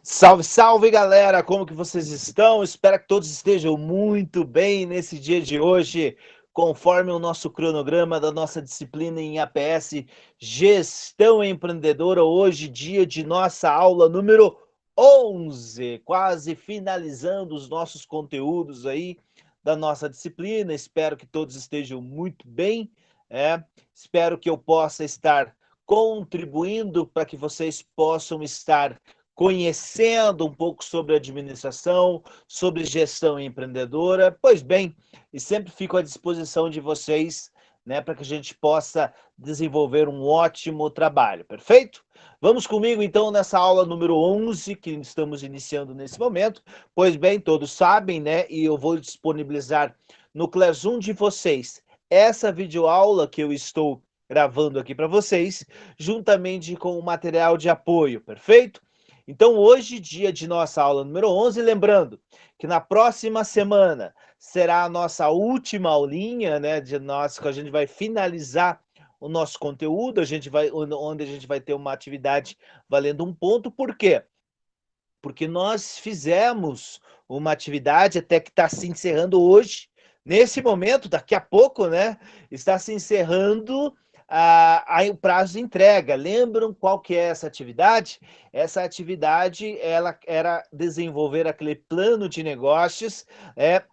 Salve, salve galera! Como que vocês estão? Espero que todos estejam muito bem nesse dia de hoje, conforme o nosso cronograma da nossa disciplina em APS Gestão Empreendedora. Hoje, dia de nossa aula número 11, quase finalizando os nossos conteúdos aí da nossa disciplina. Espero que todos estejam muito bem, espero que eu possa estar contribuindo para que vocês possam estar conhecendo um pouco sobre administração, sobre gestão empreendedora. Pois bem, e sempre fico à disposição de vocês, né, para que a gente possa desenvolver um ótimo trabalho, perfeito? Vamos comigo então nessa aula número 11 que estamos iniciando nesse momento. Pois bem, todos sabem, né, e eu vou disponibilizar no Classroom de vocês essa videoaula que eu estou gravando aqui para vocês, juntamente com o material de apoio, perfeito? Então, hoje, dia de nossa aula número 11, lembrando que na próxima semana será a nossa última aulinha, né, que a gente vai finalizar o nosso conteúdo, onde a gente vai ter uma atividade valendo um ponto. Por quê? Porque nós fizemos uma atividade até que está se encerrando hoje, nesse momento, daqui a pouco, né, está se encerrando o prazo de entrega. Lembram qual que é essa atividade? Essa atividade, ela era desenvolver aquele plano de negócios,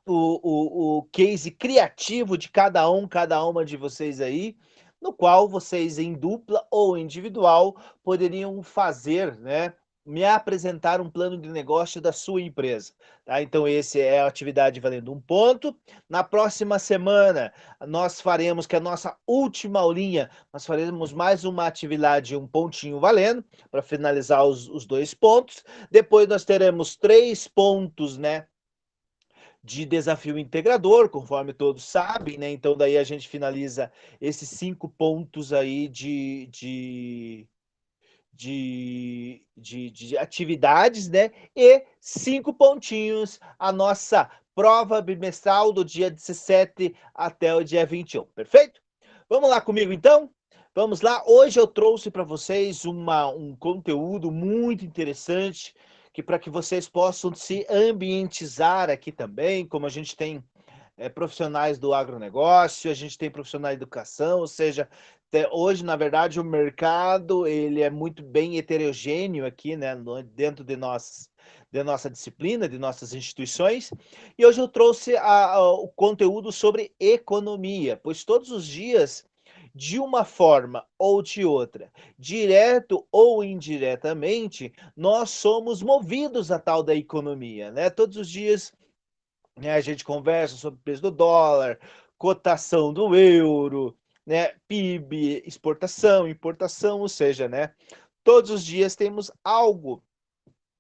o case criativo de cada uma de vocês aí, no qual vocês, em dupla ou individual, poderiam fazer, né, me apresentar um plano de negócio da sua empresa, tá? Então, esse é a atividade valendo um ponto. Na próxima semana, nós faremos, que é a nossa última aulinha, nós faremos mais uma atividade, um pontinho valendo, para finalizar os 2 pontos. Depois nós teremos 3 pontos, né, de desafio integrador, conforme todos sabem, né? Então, daí a gente finaliza esses 5 pontos aí de atividades, né? E 5 pontinhos a nossa prova bimestral do dia 17 até o dia 21, perfeito? Vamos lá comigo então? Vamos lá, hoje eu trouxe para vocês um conteúdo muito interessante, que para que vocês possam se ambientizar aqui também, como a gente tem profissionais do agronegócio, a gente tem profissionais de educação, ou seja, hoje, na verdade, o mercado ele é muito bem heterogêneo aqui, né, dentro de nossa disciplina, de nossas instituições, e hoje eu trouxe o conteúdo sobre economia, pois todos os dias, de uma forma ou de outra, direto ou indiretamente, nós somos movidos a tal da economia, né? Todos os dias, né, a gente conversa sobre o preço do dólar, cotação do euro, né, PIB, exportação, importação, ou seja, né, todos os dias temos algo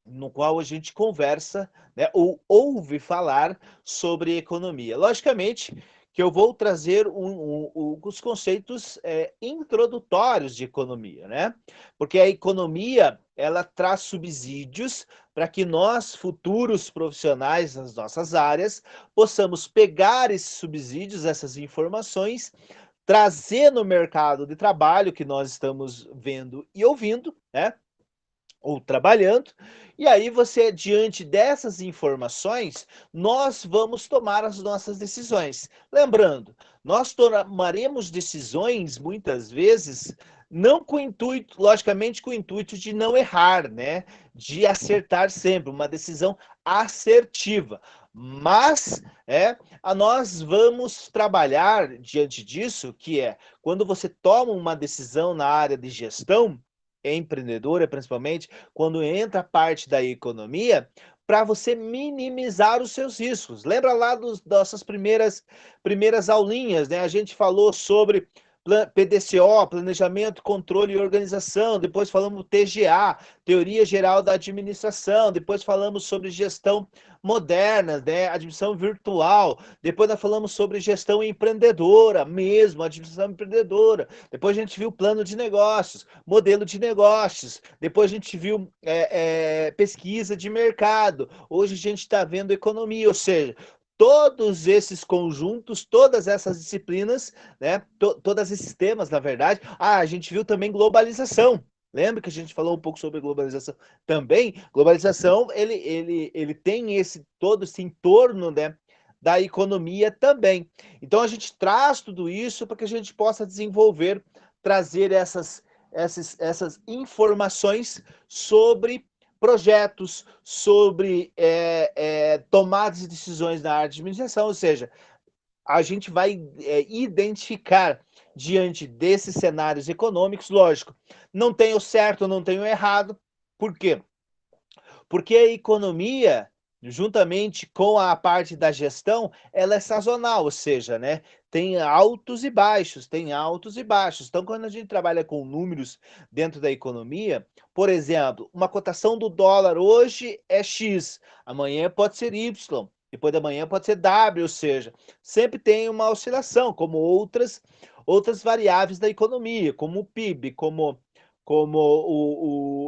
no qual a gente conversa, né, ou ouve falar sobre economia. Logicamente que eu vou trazer os conceitos introdutórios de economia, né? Porque a economia, ela traz subsídios para que nós, futuros profissionais nas nossas áreas, possamos pegar esses subsídios, essas informações, trazer no mercado de trabalho que nós estamos vendo e ouvindo, né? Ou trabalhando, e aí você, diante dessas informações, nós vamos tomar as nossas decisões. Lembrando, nós tomaremos decisões, muitas vezes, não com o intuito, logicamente com o intuito de não errar, né? De acertar sempre, uma decisão assertiva. Mas nós vamos trabalhar diante disso, que é quando você toma uma decisão na área de gestão, empreendedora principalmente, quando entra a parte da economia, para você minimizar os seus riscos. Lembra lá das nossas primeiras aulinhas, né? A gente falou sobre PDCO, Planejamento, Controle e Organização, depois falamos TGA, Teoria Geral da Administração, depois falamos sobre gestão moderna, né? Administração virtual, depois nós falamos sobre gestão empreendedora, mesmo, administração empreendedora, depois a gente viu plano de negócios, modelo de negócios, depois a gente viu pesquisa de mercado, hoje a gente está vendo economia, ou seja, todos esses conjuntos, todas essas disciplinas, né, todos esses temas, na verdade. A gente viu também globalização. Lembra que a gente falou um pouco sobre globalização também? Globalização, ele tem todo esse entorno, né, da economia também. Então a gente traz tudo isso para que a gente possa desenvolver, trazer essas informações sobre projetos, sobre tomadas de decisões na área de administração, ou seja, a gente vai identificar diante desses cenários econômicos, lógico, não tem o certo, não tem o errado. Por quê? Porque a economia, juntamente com a parte da gestão, ela é sazonal, ou seja, né, tem altos e baixos, tem altos e baixos. Então, quando a gente trabalha com números dentro da economia, por exemplo, uma cotação do dólar hoje é X, amanhã pode ser Y, depois da manhã pode ser W, ou seja, sempre tem uma oscilação, como outras variáveis da economia, como o PIB, como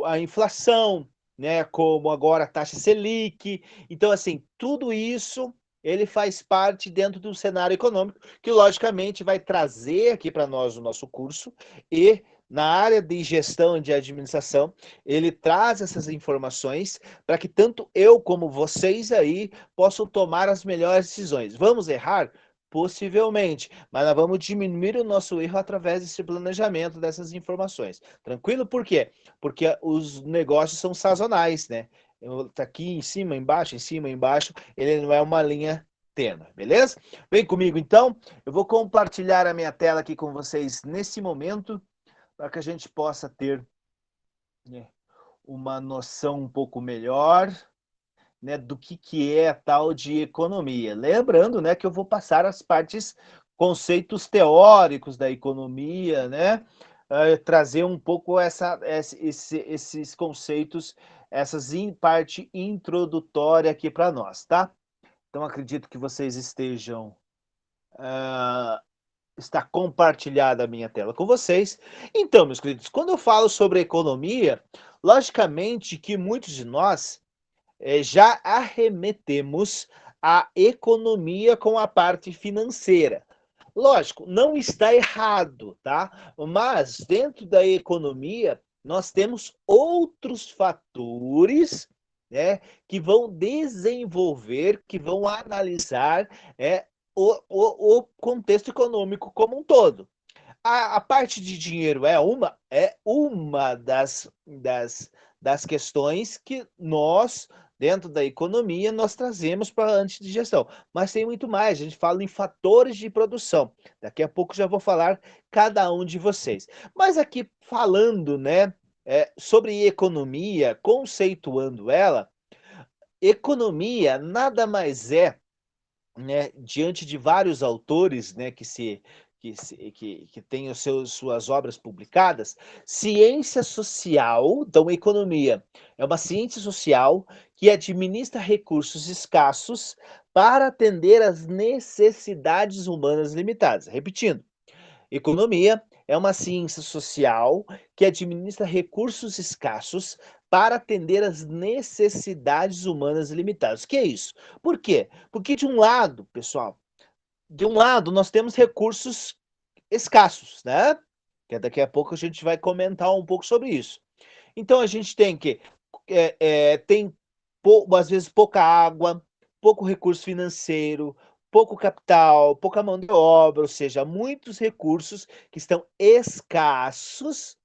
a inflação, né, como agora a taxa Selic. Então, assim, tudo isso ele faz parte dentro do cenário econômico, que logicamente vai trazer aqui para nós o nosso curso, e na área de gestão e de administração, ele traz essas informações para que tanto eu como vocês aí possam tomar as melhores decisões. Vamos errar? Possivelmente, mas nós vamos diminuir o nosso erro através desse planejamento dessas informações. Tranquilo? Por quê? Porque os negócios são sazonais, né? Tá aqui em cima, embaixo, ele não é uma linha tênue, beleza? Vem comigo então, eu vou compartilhar a minha tela aqui com vocês nesse momento, para que a gente possa ter, né, uma noção um pouco melhor, né, do que é a tal de economia. Lembrando, né, que eu vou passar as partes, conceitos teóricos da economia, né, trazer um pouco esses conceitos, essas parte introdutória aqui para nós, tá? Então acredito que vocês estejam está compartilhada a minha tela com vocês. Então, meus queridos, quando eu falo sobre economia, logicamente que muitos de nós já arremetemos a economia com a parte financeira. Lógico, não está errado, tá? Mas dentro da economia, nós temos outros fatores, né, que vão desenvolver, que vão analisar o contexto econômico como um todo. A parte de dinheiro é uma das questões que nós, dentro da economia, nós trazemos para antes de gestão. Mas tem muito mais, a gente fala em fatores de produção. Daqui a pouco já vou falar cada um de vocês. Mas aqui falando, né, sobre economia, conceituando ela, economia nada mais é, né, diante de vários autores, né, que têm suas obras publicadas, ciência social, então economia é uma ciência social que administra recursos escassos para atender às necessidades humanas limitadas. Repetindo, economia é uma ciência social que administra recursos escassos para atender às necessidades humanas limitadas. O que é isso? Por quê? Porque de um lado, pessoal, de um lado nós temos recursos escassos, né? Que daqui a pouco a gente vai comentar um pouco sobre isso. Então a gente tem tem às vezes pouca água, pouco recurso financeiro, pouco capital, pouca mão de obra, ou seja, muitos recursos que estão escassos.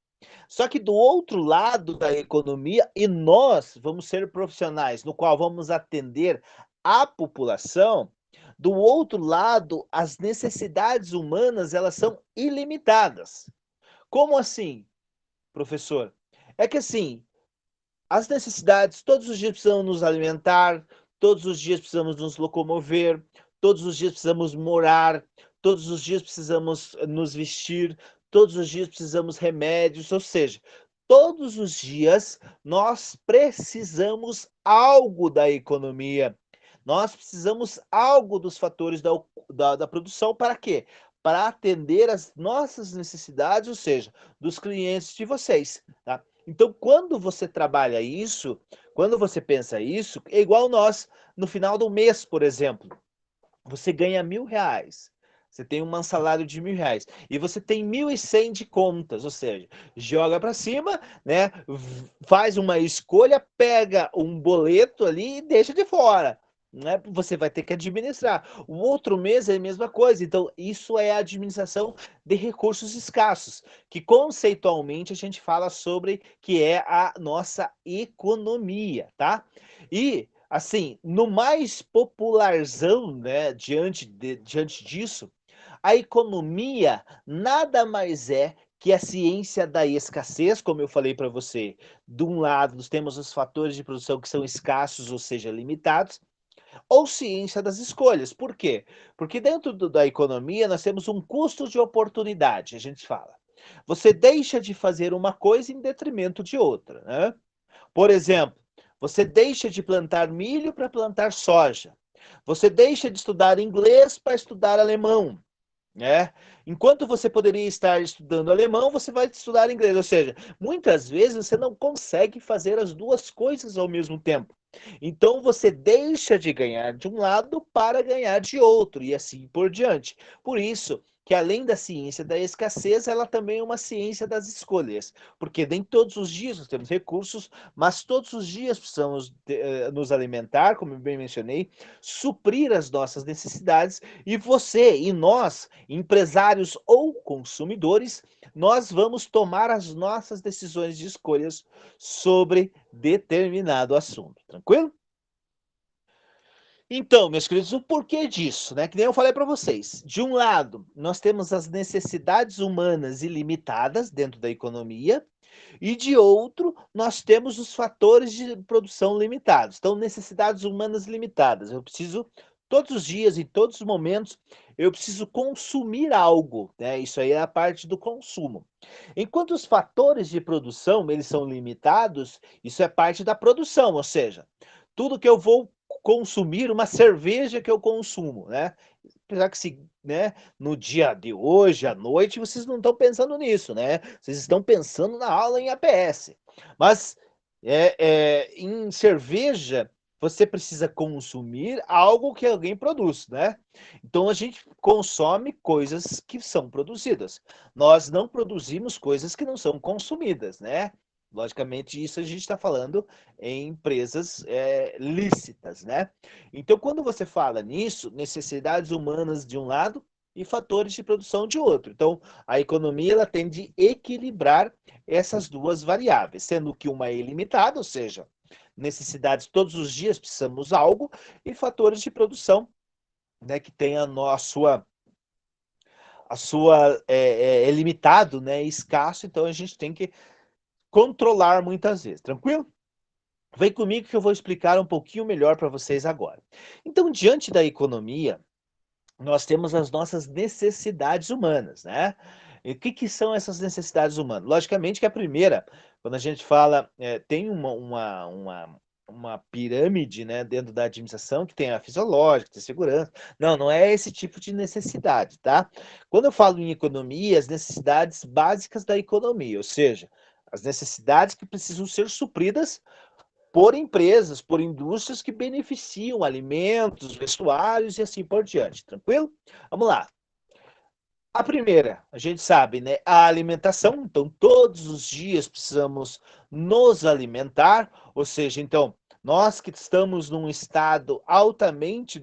Só que do outro lado da economia, e nós vamos ser profissionais, no qual vamos atender a população, do outro lado, as necessidades humanas, elas são ilimitadas. Como assim, professor? É que assim, as necessidades, todos os dias precisamos nos alimentar, todos os dias precisamos nos locomover, todos os dias precisamos morar, todos os dias precisamos nos vestir, todos os dias precisamos remédios, ou seja, todos os dias nós precisamos algo da economia. Nós precisamos algo dos fatores da produção para quê? Para atender as nossas necessidades, ou seja, dos clientes de vocês, tá? Então, quando você trabalha isso, quando você pensa isso, é igual nós, no final do mês, por exemplo, você ganha R$ 1.000. Você tem um salário de R$ 1.000 e você tem 1.100 de contas, ou seja, joga para cima, né? Faz uma escolha, pega um boleto ali e deixa de fora. Né? Você vai ter que administrar. O outro mês é a mesma coisa. Então, isso é a administração de recursos escassos, que conceitualmente a gente fala sobre que é a nossa economia, tá? E assim, no mais popularzão, né, diante disso, a economia nada mais é que a ciência da escassez, como eu falei para você. De um lado, nós temos os fatores de produção que são escassos, ou seja, limitados, ou ciência das escolhas. Por quê? Porque dentro da economia nós temos um custo de oportunidade, a gente fala. Você deixa de fazer uma coisa em detrimento de outra, né? Por exemplo, você deixa de plantar milho para plantar soja. Você deixa de estudar inglês para estudar alemão, né? Enquanto você poderia estar estudando alemão, você vai estudar inglês. Ou seja, muitas vezes você não consegue fazer as duas coisas ao mesmo tempo. Então você deixa de ganhar de um lado para ganhar de outro e assim por diante. Por isso que além da ciência da escassez, ela também é uma ciência das escolhas, porque nem todos os dias nós temos recursos, mas todos os dias precisamos nos alimentar, como eu bem mencionei, suprir as nossas necessidades, e você e nós, empresários ou consumidores, nós vamos tomar as nossas decisões de escolhas sobre determinado assunto. Tranquilo? Então, meus queridos, o porquê disso, né? Que nem eu falei para vocês. De um lado, nós temos as necessidades humanas ilimitadas dentro da economia, e de outro, nós temos os fatores de produção limitados. Então, necessidades humanas limitadas. Eu preciso, todos os dias, em todos os momentos, eu preciso consumir algo, né? Isso aí é a parte do consumo. Enquanto os fatores de produção, eles são limitados, isso é parte da produção, ou seja, tudo que eu vou consumir, uma cerveja que eu consumo, né? Apesar que se, né, no dia de hoje, à noite, vocês não estão pensando nisso, né? Vocês estão pensando na aula em APS. Mas em cerveja, você precisa consumir algo que alguém produz, né? Então a gente consome coisas que são produzidas. Nós não produzimos coisas que não são consumidas, né? Logicamente, isso a gente está falando em empresas lícitas, né? Então, quando você fala nisso, necessidades humanas de um lado e fatores de produção de outro. Então, a economia ela tem de equilibrar essas duas variáveis, sendo que uma é ilimitada, ou seja, necessidades todos os dias precisamos algo, e fatores de produção, né, que tem a sua é limitado, né, escasso, então a gente tem que controlar muitas vezes, tranquilo? Vem comigo que eu vou explicar um pouquinho melhor para vocês agora. Então, diante da economia, nós temos as nossas necessidades humanas, né? E o que que são essas necessidades humanas? Logicamente que a primeira, quando a gente fala, tem uma pirâmide, né, dentro da administração, que tem a fisiológica, tem a segurança. Não, não é esse tipo de necessidade, tá? Quando eu falo em economia, as necessidades básicas da economia, ou seja, as necessidades que precisam ser supridas por empresas, por indústrias que beneficiam alimentos, vestuários e assim por diante, tranquilo? Vamos lá. A primeira, a gente sabe, né? A alimentação. Então, todos os dias precisamos nos alimentar, ou seja, então, nós que estamos num estado altamente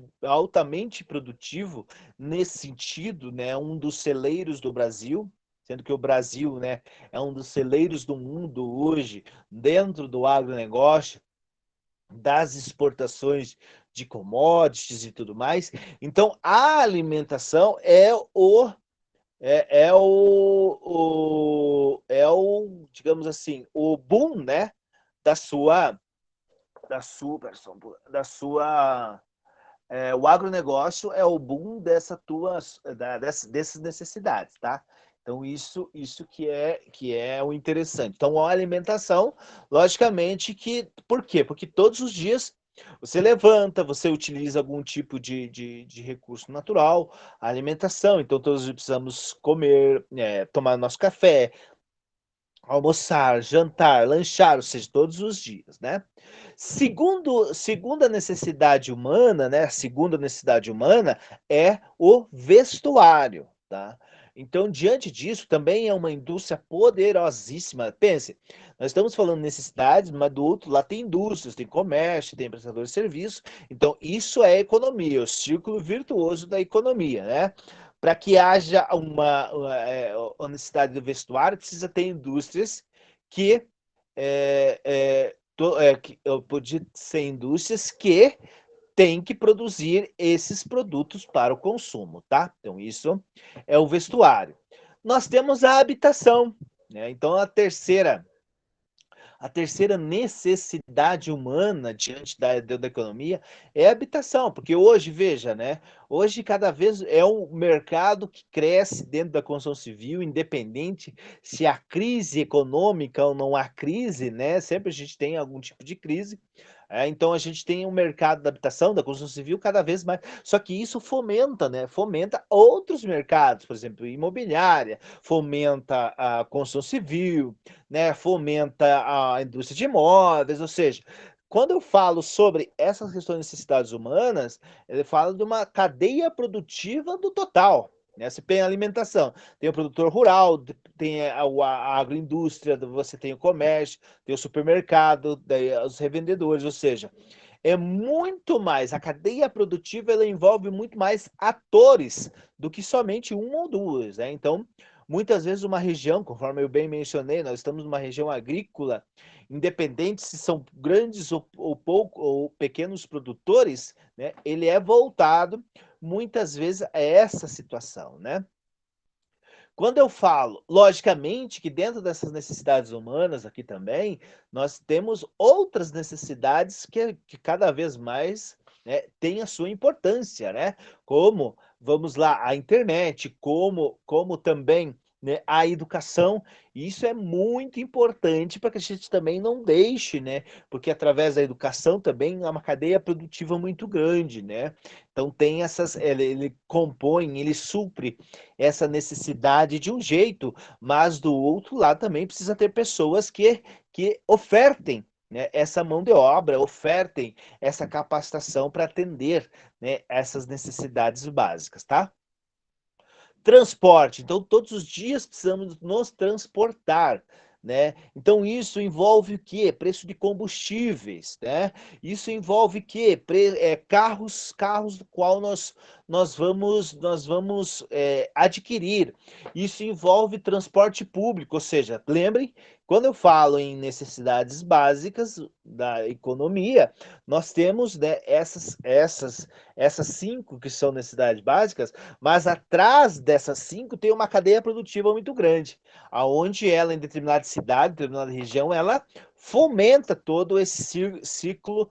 produtivo, nesse sentido, né? Um dos celeiros do Brasil, sendo que o Brasil, né, é um dos celeiros do mundo hoje, dentro do agronegócio, das exportações de commodities e tudo mais. Então, a alimentação é o, digamos assim, o boom, né, da sua, o agronegócio é o boom dessas necessidades, tá? Então, isso que é o interessante. Então, a alimentação, logicamente que... Por quê? Porque todos os dias você levanta, você utiliza algum tipo de recurso natural, a alimentação. Então, todos os dias precisamos comer, tomar nosso café, almoçar, jantar, lanchar, ou seja, todos os dias, né. Segunda necessidade humana, né, a segunda necessidade humana é o vestuário, tá. Então, diante disso, também é uma indústria poderosíssima. Pense, nós estamos falando necessidades, mas do outro lado tem indústrias, tem comércio, tem prestadores de serviço, então isso é economia, o círculo virtuoso da economia, né. Para que haja a necessidade do vestuário, precisa ter indústrias que, que pode ser indústrias que têm que produzir esses produtos para o consumo, tá? Então isso é o vestuário. Nós temos a habitação, né? Então a terceira necessidade humana diante da economia é a habitação, porque hoje, veja, né? Hoje cada vez é um mercado que cresce dentro da construção civil, independente se há crise econômica ou não há crise, né? Sempre a gente tem algum tipo de crise. Então a gente tem um mercado da habitação, da construção civil cada vez mais. Só que isso fomenta, né? Fomenta outros mercados, por exemplo, imobiliária, fomenta a construção civil, né, fomenta a indústria de imóveis, ou seja, quando eu falo sobre essas questões de necessidades humanas, ele fala de uma cadeia produtiva do total, né? Você tem a alimentação, tem o produtor rural, tem a agroindústria, você tem o comércio, tem o supermercado, daí os revendedores, ou seja, é muito mais, a cadeia produtiva ela envolve muito mais atores do que somente um ou duas, né? Então, muitas vezes uma região, conforme eu bem mencionei, nós estamos numa região agrícola, independente se são grandes ou pouco ou pequenos produtores, né? Ele é voltado muitas vezes a essa situação, né? Quando eu falo, logicamente, que dentro dessas necessidades humanas aqui também, nós temos outras necessidades que cada vez mais, né, têm a sua importância, né? Como, vamos lá, a internet, como também, né, a educação. Isso é muito importante para que a gente também não deixe, né? Porque através da educação também há uma cadeia produtiva muito grande, né? Então tem essas, ele compõe, ele supre essa necessidade de um jeito, mas do outro lado também precisa ter pessoas que ofertem, né, essa mão de obra, ofertem essa capacitação para atender, né, essas necessidades básicas, tá? Transporte, então todos os dias precisamos nos transportar, né? Então isso envolve o quê? Preço de combustíveis, né? Isso envolve o quê? Carros do qual nós vamos adquirir. Isso envolve transporte público, ou seja, lembrem, quando eu falo em necessidades básicas da economia, nós temos, né, essas cinco que são necessidades básicas, mas atrás dessas cinco tem uma cadeia produtiva muito grande, aonde ela, em determinada cidade, em determinada região, ela fomenta todo esse ciclo,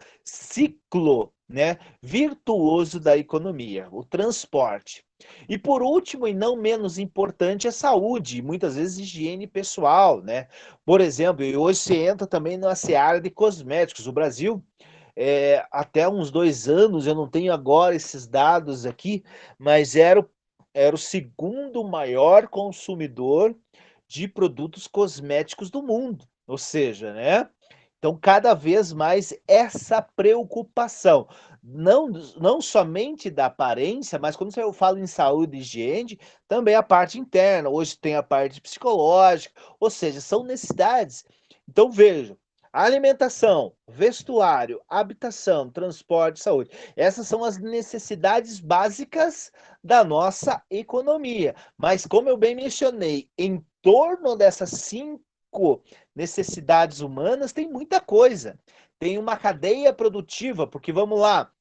né, virtuoso da economia, o transporte. E por último, e não menos importante, a saúde, muitas vezes higiene pessoal, né? Por exemplo, e hoje você entra também na seara de cosméticos. O Brasil, até uns 2 anos, eu não tenho agora esses dados aqui, mas era o segundo maior consumidor de produtos cosméticos do mundo. Ou seja, né? Então, cada vez mais essa preocupação, não, não somente da aparência, mas quando eu falo em saúde e higiene, também a parte interna. Hoje tem a parte psicológica, ou seja, são necessidades. Então, veja, alimentação, vestuário, habitação, transporte, saúde. Essas são as necessidades básicas da nossa economia. Mas, como eu bem mencionei, em torno dessas cinco necessidades humanas tem muita coisa. Tem uma cadeia produtiva, porque vamos lá,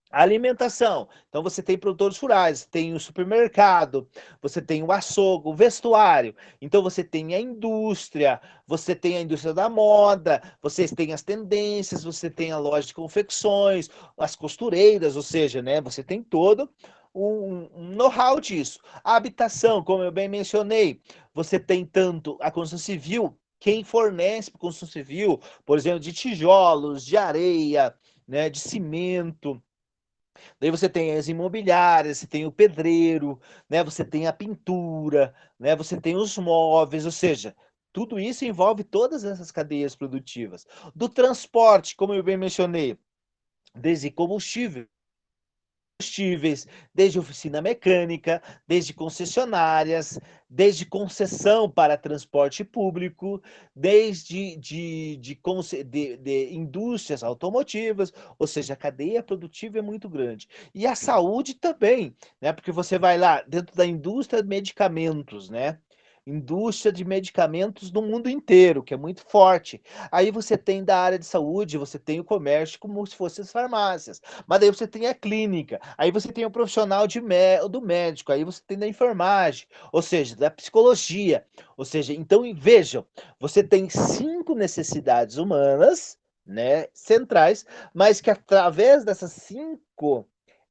alimentação. Então você tem produtores rurais, tem o supermercado, você tem o açougue, o vestuário. Então você tem a indústria da moda, vocês têm as tendências, você tem a loja de confecções, as costureiras, ou seja, né, você tem todo um know-how disso. A habitação, como eu bem mencionei, você tem tanto a construção civil, quem fornece para a construção civil, por exemplo, de tijolos, de areia, né, de cimento. Daí você tem as imobiliárias, você tem o pedreiro, né? Você tem a pintura, né? Você tem os móveis, ou seja, Tudo isso envolve todas essas cadeias produtivas. Do transporte, como eu bem mencionei, desde combustíveis, desde oficina mecânica, desde concessionárias, desde concessão para transporte público, desde de indústrias automotivas, ou seja, a cadeia produtiva é muito grande. E a saúde também, né? Porque você vai lá dentro da indústria de medicamentos, né? Indústria de medicamentos no mundo inteiro, que é muito forte. Aí você tem da área de saúde, você tem o comércio como se fossem as farmácias. Mas daí você tem a clínica, aí você tem o profissional do médico, aí você tem da enfermagem, ou seja, da psicologia. Ou seja, então vejam, você tem 5 necessidades humanas, né, centrais, mas que através dessas 5,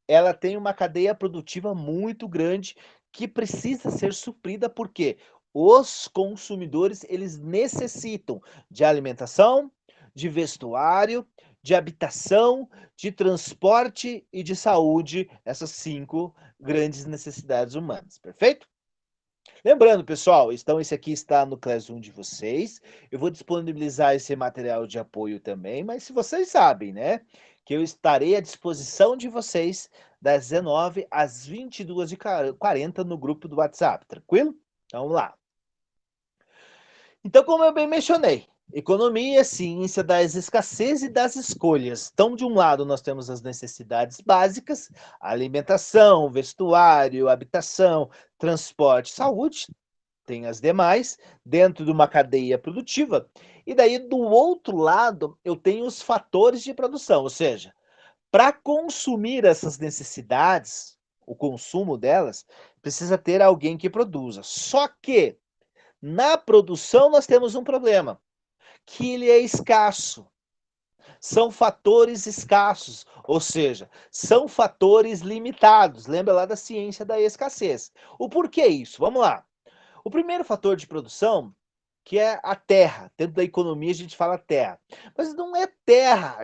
ela tem uma cadeia produtiva muito grande que precisa ser suprida, porque os consumidores, eles necessitam de alimentação, de vestuário, de habitação, de transporte e de saúde, essas 5 grandes necessidades humanas, perfeito? Lembrando, pessoal, então esse aqui está no Classroom de vocês. Eu vou disponibilizar esse material de apoio também, mas se vocês sabem, né, que eu estarei à disposição de vocês das 19 às 22h40 no grupo do WhatsApp, tranquilo? Então, vamos lá. Então, como eu bem mencionei, economia é ciência das escassez e das escolhas. Então, de um lado, nós temos as necessidades básicas, alimentação, vestuário, habitação, transporte, saúde, tem as demais, dentro de uma cadeia produtiva. E daí, do outro lado, eu tenho os fatores de produção, ou seja, para consumir essas necessidades, o consumo delas, precisa ter alguém que produza. Só que na produção nós temos um problema, que ele é escasso. São fatores escassos, ou seja, são fatores limitados. Lembra lá da ciência da escassez. O porquê isso? Vamos lá. O primeiro fator de produção, que é a terra. Dentro da economia a gente fala terra. Mas não é terra,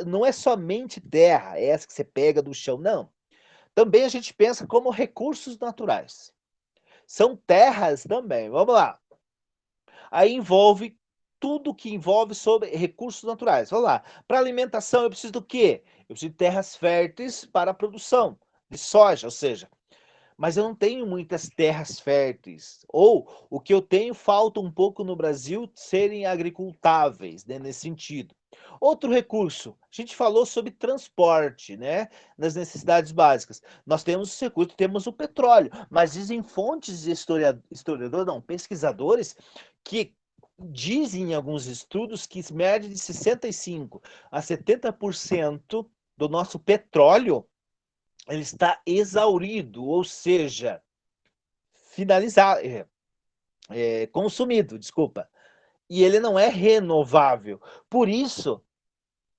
não é somente terra, essa que você pega do chão, não. Também a gente pensa como recursos naturais. São terras também. Vamos lá. Aí envolve tudo que envolve sobre recursos naturais. Vamos lá. Para alimentação eu preciso do quê? Eu preciso de terras férteis para a produção de soja, ou seja, mas eu não tenho muitas terras férteis. Ou o que eu tenho falta um pouco no Brasil serem agricultáveis, né, nesse sentido. Outro recurso, a gente falou sobre transporte, né, nas necessidades básicas. Nós temos os recursos, temos o petróleo, mas dizem fontes de historiador, não, pesquisadores, que dizem em alguns estudos que média de 65 a 70% do nosso petróleo ele está exaurido, ou seja, finalizado, consumido, desculpa. E ele não é renovável. Por isso,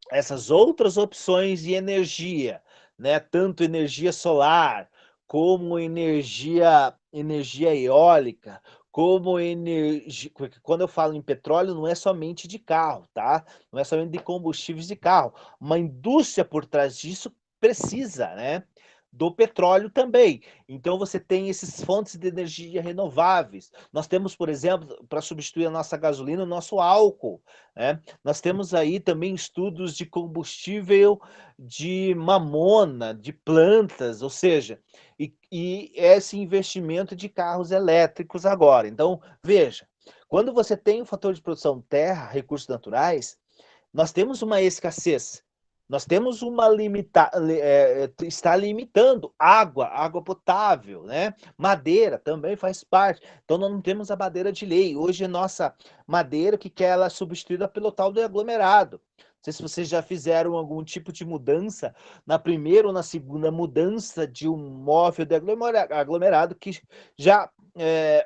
essas outras opções de energia, né, tanto energia solar, como energia eólica, como energia. Quando eu falo em petróleo, não é somente de carro, tá? Não é somente de combustíveis de carro. Uma indústria por trás disso precisa, né? Do petróleo também. Então você tem esses fontes de energia renováveis. Nós temos, por exemplo, para substituir a nossa gasolina, o nosso álcool, né? Nós temos aí também estudos de combustível de mamona, de plantas, ou seja, e esse investimento de carros elétricos agora. Então, veja, quando você tem o fator de produção terra, recursos naturais, nós temos uma escassez. Nós temos está limitando água potável, né? Madeira também faz parte. Então nós não temos a madeira de lei. Hoje nossa madeira que quer ela é substituída pelo tal do aglomerado. Não sei se vocês já fizeram algum tipo de mudança na primeira ou na segunda mudança de um móvel de aglomerado que já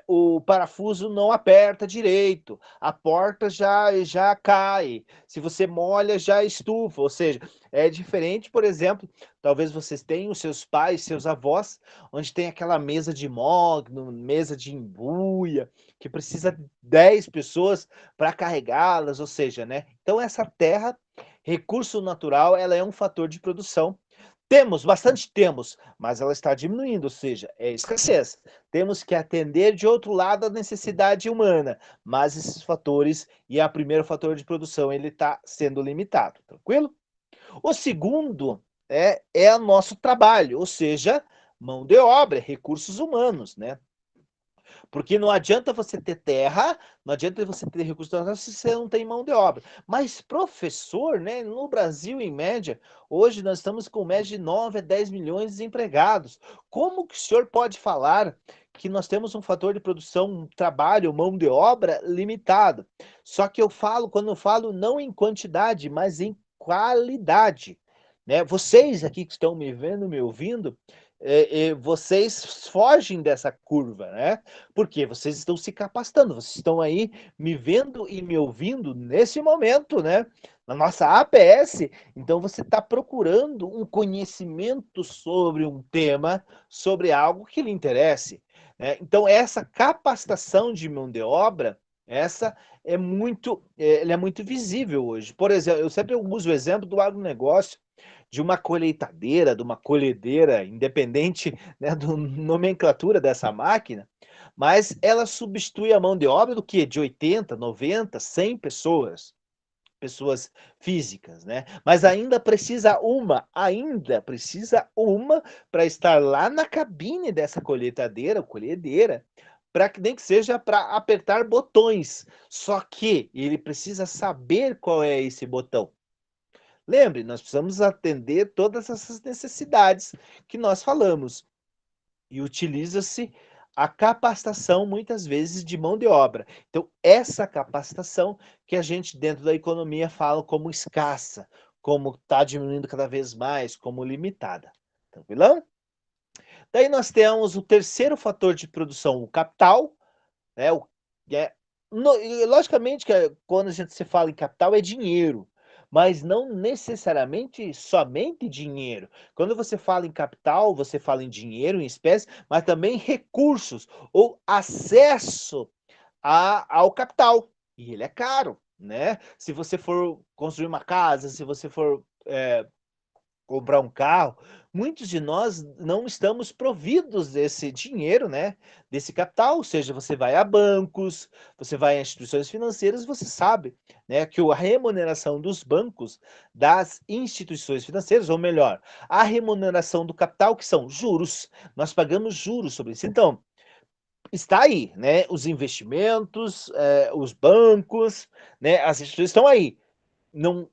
o parafuso não aperta direito, a porta já cai, se você molha já estufa, ou seja, é diferente, por exemplo, talvez vocês tenham os seus pais, seus avós, onde tem aquela mesa de mogno, mesa de embuia, que precisa 10 pessoas para carregá-las, ou seja, né? Então essa terra, recurso natural, ela é um fator de produção. Temos, bastante temos, mas ela está diminuindo, ou seja, é escassez. Temos que atender de outro lado a necessidade humana, mas esses fatores, e a primeiro fator de produção, ele está sendo limitado, tranquilo? O segundo é o nosso trabalho, ou seja, mão de obra, recursos humanos, né? Porque não adianta você ter terra, não adianta você ter recursos naturais se você não tem mão de obra. Mas professor, né, no Brasil, em média, hoje nós estamos com média de 9 a 10 milhões de desempregados. Como que o senhor pode falar que nós temos um fator de produção, um trabalho, mão de obra limitado? Só que quando eu falo não em quantidade, mas em qualidade. Né? Vocês aqui que estão me vendo, me ouvindo, vocês fogem dessa curva, né? Porque vocês estão se capacitando, vocês estão aí me vendo e me ouvindo nesse momento, né? Na nossa APS, então você está procurando um conhecimento sobre um tema, sobre algo que lhe interesse. Né? Então, essa capacitação de mão de obra, essa ela é muito visível hoje. Por exemplo, eu sempre uso o exemplo do agronegócio, de uma colheitadeira, de uma colhedeira, independente, né, da nomenclatura dessa máquina, mas ela substitui a mão de obra do quê? De 80, 90, 100 pessoas, pessoas físicas, né? Mas ainda precisa uma para estar lá na cabine dessa colhedeira, para que nem que seja para apertar botões. Só que ele precisa saber qual é esse botão. Lembre, nós precisamos atender todas essas necessidades que nós falamos. E utiliza-se a capacitação, muitas vezes, de mão de obra. Então, essa capacitação que a gente, dentro da economia, fala como escassa, como está diminuindo cada vez mais, como limitada. Tranquilão? Daí nós temos o terceiro fator de produção, o capital, né? É, logicamente que quando a gente se fala em capital é dinheiro, mas não necessariamente somente dinheiro. Quando você fala em capital, você fala em dinheiro, em espécie, mas também recursos ou acesso ao capital. E ele é caro, né? Se você for construir uma casa, se você for comprar um carro, muitos de nós não estamos providos desse dinheiro, né, desse capital, ou seja, você vai a bancos, você vai a instituições financeiras, você sabe, né, que a remuneração dos bancos, das instituições financeiras, ou melhor, a remuneração do capital, que são juros, nós pagamos juros sobre isso. Então, está aí, né, os investimentos, os bancos, né, as instituições estão aí. Não,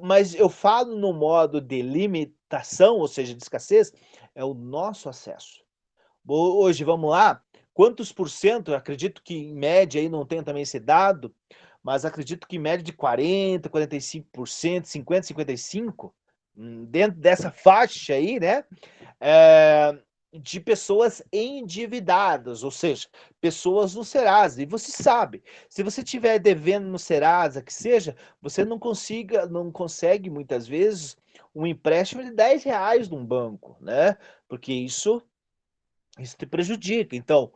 mas eu falo no modo de limitação, ou seja, de escassez, é o nosso acesso. Hoje, vamos lá, quantos por cento, acredito que em média aí não tenha também esse dado, mas acredito que em média de 40, 45%, 50, 55%, dentro dessa faixa aí, né? É, de pessoas endividadas, ou seja, pessoas no Serasa. E você sabe, se você estiver devendo no Serasa, que seja, você não consegue muitas vezes um empréstimo de R$ 10 num banco, né? Porque isso te prejudica. Então,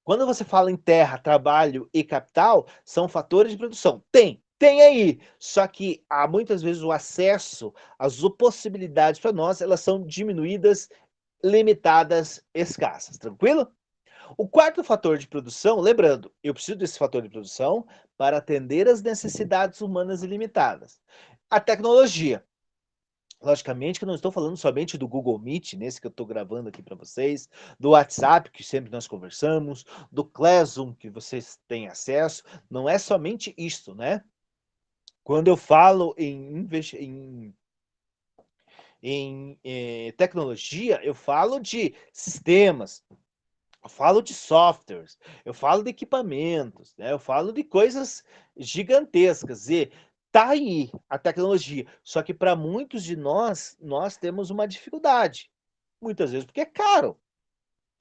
quando você fala em terra, trabalho e capital, são fatores de produção. Tem aí. Só que há muitas vezes o acesso, as possibilidades para nós, elas são diminuídas, limitadas, escassas. Tranquilo? O quarto fator de produção, lembrando, eu preciso desse fator de produção para atender as necessidades humanas ilimitadas. A tecnologia. Logicamente que eu não estou falando somente do Google Meet, nesse que eu estou gravando aqui para vocês, do WhatsApp, que sempre nós conversamos, do Classroom, que vocês têm acesso, não é somente isso, né? Quando eu falo em tecnologia, eu falo de sistemas, eu falo de softwares, eu falo de equipamentos, né? Eu falo de coisas gigantescas. E tá aí a tecnologia. Só que para muitos de nós temos uma dificuldade. Muitas vezes porque é caro.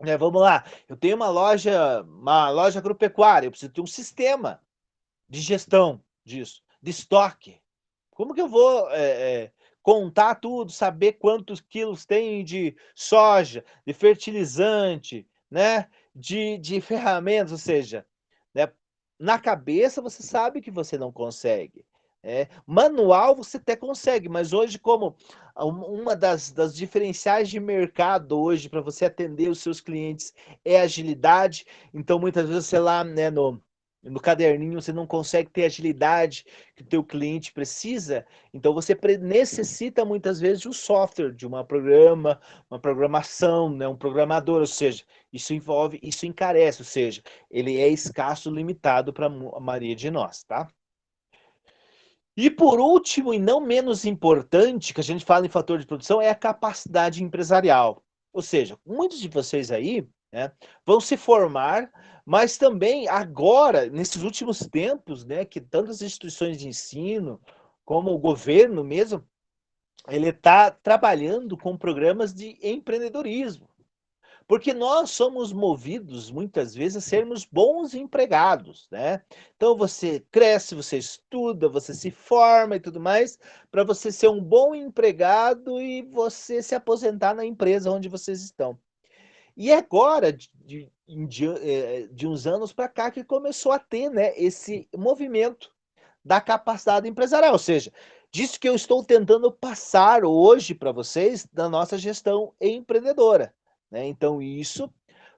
Né? Vamos lá, eu tenho uma loja agropecuária, eu preciso ter um sistema de gestão disso, de estoque. Como que eu vou contar tudo, saber quantos quilos tem de soja, de fertilizante, né? De ferramentas, ou seja, né? Na cabeça você sabe que você não consegue. Manual você até consegue, mas hoje como uma das diferenciais de mercado hoje para você atender os seus clientes é agilidade, então muitas vezes você lá, né, no caderninho você não consegue ter a agilidade que o teu cliente precisa, então você necessita muitas vezes de um software, de uma programação, né, um programador, ou seja, isso encarece, ou seja, ele é escasso, limitado para a maioria de nós, tá? E por último, e não menos importante, que a gente fala em fator de produção, é a capacidade empresarial. Ou seja, muitos de vocês aí, né, vão se formar, mas também agora, nesses últimos tempos, né, que tantas instituições de ensino, como o governo mesmo, ele está trabalhando com programas de empreendedorismo. Porque nós somos movidos, muitas vezes, a sermos bons empregados, né? Então você cresce, você estuda, você se forma e tudo mais, para você ser um bom empregado e você se aposentar na empresa onde vocês estão. E agora, de uns anos para cá, que começou a ter, né, esse movimento da capacidade empresarial, ou seja, disso que eu estou tentando passar hoje para vocês da nossa gestão empreendedora, né? Então isso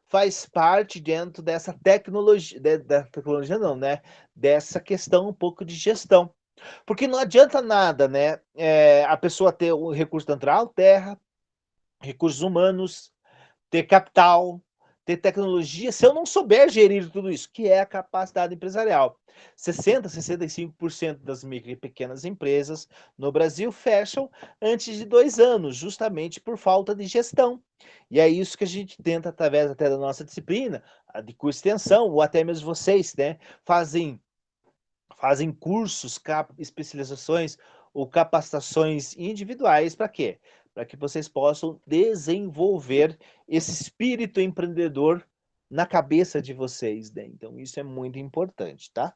faz parte dentro dessa tecnologia, da tecnologia não, né? Dessa questão um pouco de gestão, porque não adianta nada, né? A pessoa ter o recurso natural, terra, recursos humanos, ter capital, ter tecnologia, se eu não souber gerir tudo isso, que é a capacidade empresarial. 65% das micro e pequenas empresas no Brasil fecham antes de 2 anos, justamente por falta de gestão. E é isso que a gente tenta, através até da nossa disciplina, a de curso de extensão, ou até mesmo vocês, né, fazem cursos, especializações ou capacitações individuais para quê? Para que vocês possam desenvolver esse espírito empreendedor na cabeça de vocês, né? Então isso é muito importante, tá?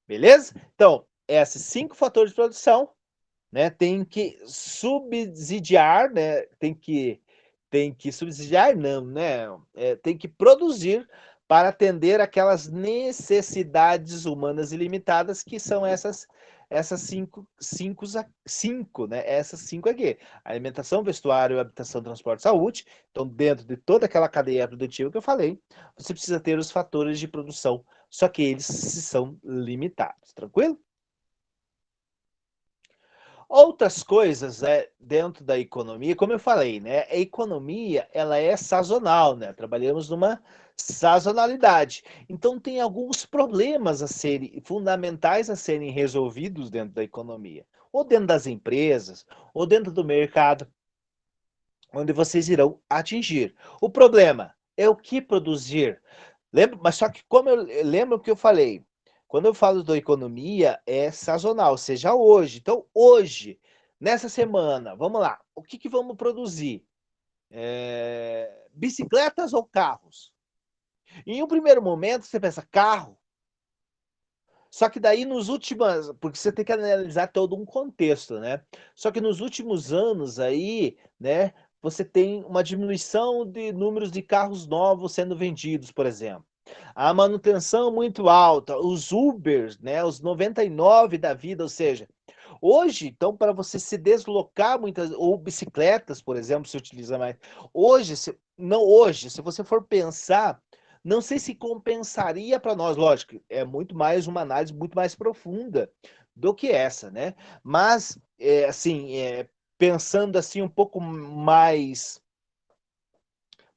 Beleza? Então, esses 5 fatores de produção, né, tem que subsidiar, né, tem que subsidiar não, né, tem que produzir para atender aquelas necessidades humanas ilimitadas que são essas cinco, né, essas 5 aqui: alimentação, vestuário, habitação, transporte, saúde. Então, dentro de toda aquela cadeia produtiva que eu falei, você precisa ter os fatores de produção, só que eles são limitados, tranquilo? Outras coisas, dentro da economia, como eu falei, né, a economia ela é sazonal, né, trabalhamos numa sazonalidade. Então tem alguns problemas a serem fundamentais a serem resolvidos dentro da economia, ou dentro das empresas, ou dentro do mercado, onde vocês irão atingir. O problema é o que produzir. Lembra, mas só que como eu lembro que eu falei, quando eu falo da economia é sazonal, seja hoje. Então hoje, nessa semana, vamos lá, o que vamos produzir? Bicicletas ou carros? Em um primeiro momento você pensa carro, só que daí nos últimos, porque você tem que analisar todo um contexto, né? Só que nos últimos anos aí, né, você tem uma diminuição de números de carros novos sendo vendidos, por exemplo. A manutenção muito alta, os Ubers, né, os 99 da vida, ou seja, hoje, então, para você se deslocar muitas, ou bicicletas, por exemplo, se utiliza mais. Hoje, não hoje, se você for pensar, não sei se compensaria para nós, lógico, é muito mais uma análise muito mais profunda do que essa, né? Mas, assim, pensando assim um pouco mais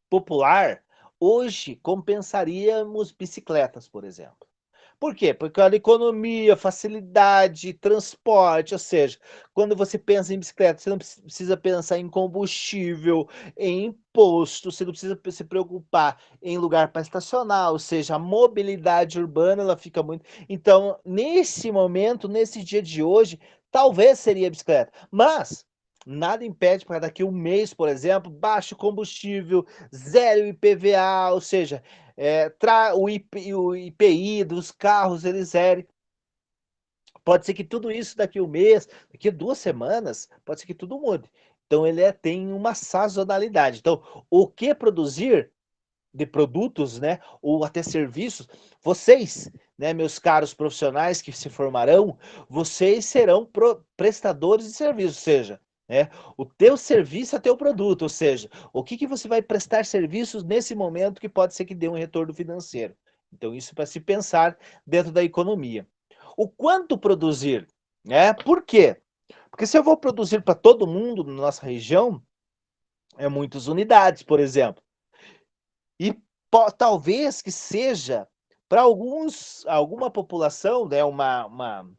popular, hoje compensaríamos bicicletas, por exemplo. Por quê? Porque olha, economia, facilidade, transporte, ou seja, quando você pensa em bicicleta, você não precisa pensar em combustível, em imposto, você não precisa se preocupar em lugar para estacionar, ou seja, a mobilidade urbana ela fica muito. Então, nesse momento, nesse dia de hoje, talvez seria a bicicleta, mas nada impede para daqui a um mês, por exemplo, baixo combustível, zero IPVA, ou seja, o IPI dos carros, eles zerem. Pode ser que tudo isso daqui a um mês, daqui a 2 semanas, pode ser que tudo mude. Então ele tem uma sazonalidade. Então, o que produzir de produtos, né, ou até serviços, vocês né, meus caros profissionais que se formarão, vocês serão prestadores de serviço, ou seja, né, o teu serviço é teu produto, ou seja, o que você vai prestar serviços nesse momento que pode ser que dê um retorno financeiro. Então, isso para se pensar dentro da economia. O quanto produzir, né? Por quê? Porque se eu vou produzir para todo mundo na nossa região, é muitas unidades, por exemplo. E talvez que seja para alguma população, né, uma,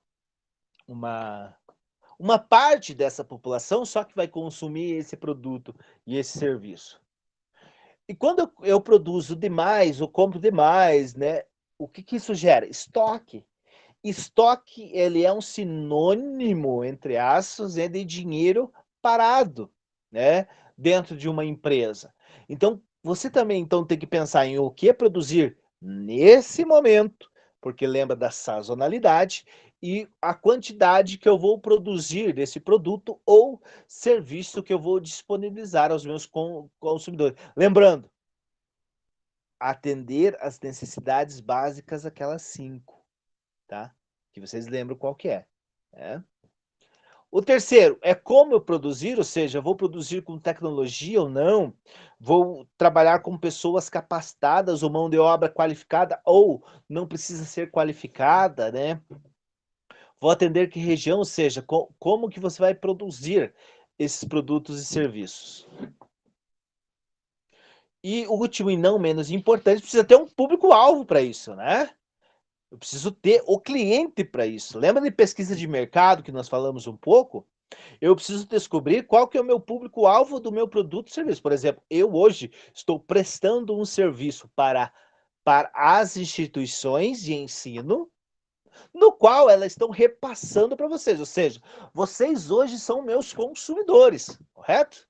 uma parte dessa população só que vai consumir esse produto e esse serviço. E quando eu produzo demais, eu compro demais, né? O que isso gera? Estoque. Estoque, ele é um sinônimo, entre aspas, de dinheiro parado, né, dentro de uma empresa. Então, você também então tem que pensar em o que produzir nesse momento, porque lembra da sazonalidade e a quantidade que eu vou produzir desse produto ou serviço que eu vou disponibilizar aos meus consumidores. Lembrando, atender as necessidades básicas, aquelas 5. Tá? Que vocês lembram qual que é, né? O terceiro é como eu produzir, ou seja, vou produzir com tecnologia ou não, vou trabalhar com pessoas capacitadas ou mão de obra qualificada ou não precisa ser qualificada, né? Vou atender que região, ou seja, como que você vai produzir esses produtos e serviços. E o último e não menos importante, precisa ter um público-alvo para isso, né? Eu preciso ter o cliente para isso. Lembra de pesquisa de mercado que nós falamos um pouco? Eu preciso descobrir qual que é o meu público-alvo do meu produto e serviço. Por exemplo, eu hoje estou prestando um serviço para as instituições de ensino, no qual elas estão repassando para vocês. Ou seja, vocês hoje são meus consumidores, correto?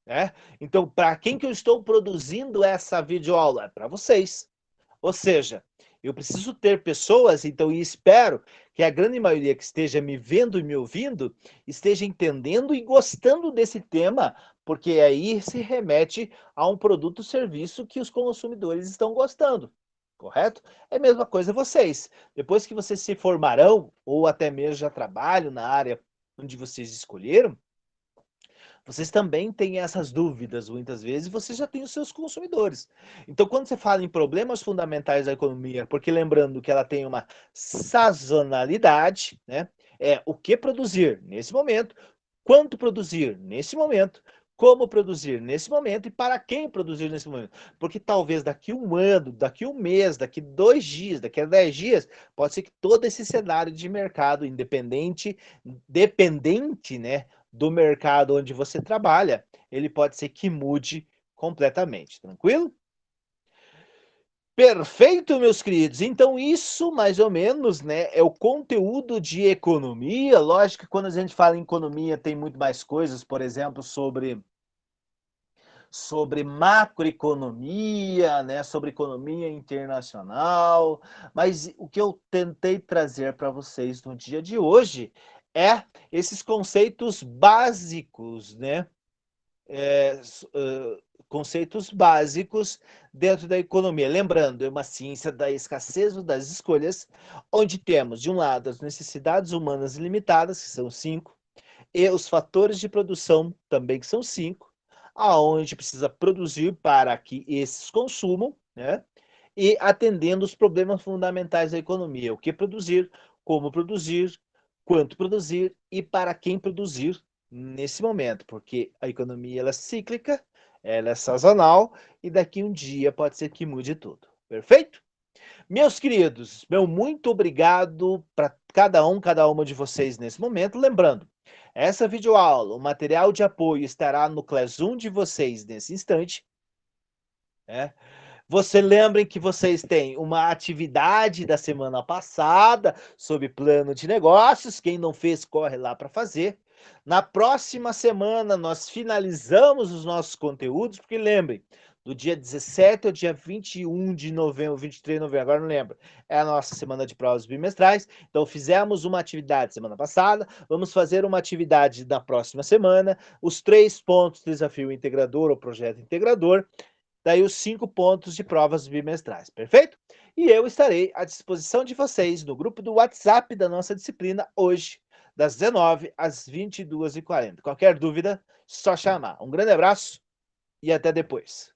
É? Então, para quem que eu estou produzindo essa videoaula? É para vocês. Ou seja, eu preciso ter pessoas, então, e espero que a grande maioria que esteja me vendo e me ouvindo esteja entendendo e gostando desse tema, porque aí se remete a um produto ou serviço que os consumidores estão gostando, correto? É a mesma coisa vocês. Depois que vocês se formarão, ou até mesmo já trabalham na área onde vocês escolheram, vocês também têm essas dúvidas, muitas vezes, e vocês já têm os seus consumidores. Então, quando você fala em problemas fundamentais da economia, porque lembrando que ela tem uma sazonalidade, né? É o que produzir nesse momento, quanto produzir nesse momento, como produzir nesse momento e para quem produzir nesse momento. Porque talvez daqui um ano, daqui um mês, daqui 2 dias, daqui a 10 dias, pode ser que todo esse cenário de mercado independente, dependente, né, do mercado onde você trabalha, ele pode ser que mude completamente, tranquilo? Perfeito, meus queridos. Então isso, mais ou menos, né, é o conteúdo de economia. Lógico que quando a gente fala em economia tem muito mais coisas, por exemplo, sobre macroeconomia, né, sobre economia internacional, mas o que eu tentei trazer para vocês no dia de hoje é esses conceitos básicos, né, conceitos básicos dentro da economia. Lembrando, é uma ciência da escassez ou das escolhas, onde temos, de um lado, as necessidades humanas ilimitadas, que são 5, e os fatores de produção, também que são 5, aonde precisa produzir para que esses consumam, né? E atendendo os problemas fundamentais da economia, o que produzir, como produzir, quanto produzir e para quem produzir nesse momento, porque a economia ela é cíclica, ela é sazonal e daqui um dia pode ser que mude tudo. Perfeito? Meus queridos, meu muito obrigado para cada uma de vocês nesse momento. Lembrando, essa videoaula, o material de apoio estará no Classroom de vocês nesse instante, né? Você lembrem que vocês têm uma atividade da semana passada sobre plano de negócios. Quem não fez, corre lá para fazer. Na próxima semana, nós finalizamos os nossos conteúdos, porque lembrem, do dia 17 ao dia 21 de novembro, 23 de novembro, agora não lembro, é a nossa semana de provas bimestrais. Então, fizemos uma atividade semana passada, vamos fazer uma atividade na próxima semana, os 3 pontos, desafio integrador ou projeto integrador, daí os 5 pontos de provas bimestrais, perfeito? E eu estarei à disposição de vocês no grupo do WhatsApp da nossa disciplina hoje, das 19 às 22h40. Qualquer dúvida, só chamar. Um grande abraço e até depois.